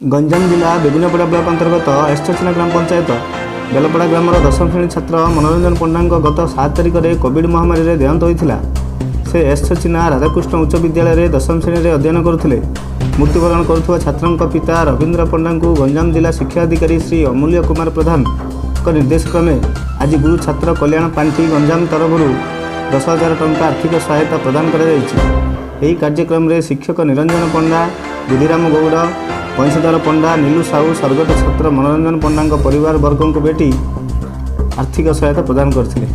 गंजाम जिला बेबिनपड़ा ब्लॉक अंतर्गत एसचिना ग्राम पंचायत बेलपड़ा ग्रामर 10म श्रेणी छात्र मनोरंजन पंडा गत 7 तारिख में कोविड महामारी में देहांत होता। से एसचिना राधाकृष्ण उच्च विद्यालय में 10म श्रेणी में अध्ययन करुले। मृत्युवरण करुवा छात्रों पिता रवींद्र पंडा को गंजाम जिला शिक्षा अधिकारी श्री अमूल्य कुमार प्रधान निर्देश क्रमे आज गुरु छात्र कल्याण पांठी गंजाम तरफर 10,000 टंका आर्थिक सहायता प्रदान कर कार्यक्रम में शिक्षक निरंजन पंडा, बुद्धिराम गौड़, वंशीधर पंडा, नीलू साहू स्वर्गत छात्र मनोरंजन पंडा परिवार वर्ग को भेटी आर्थिक सहायता प्रदान करथिले।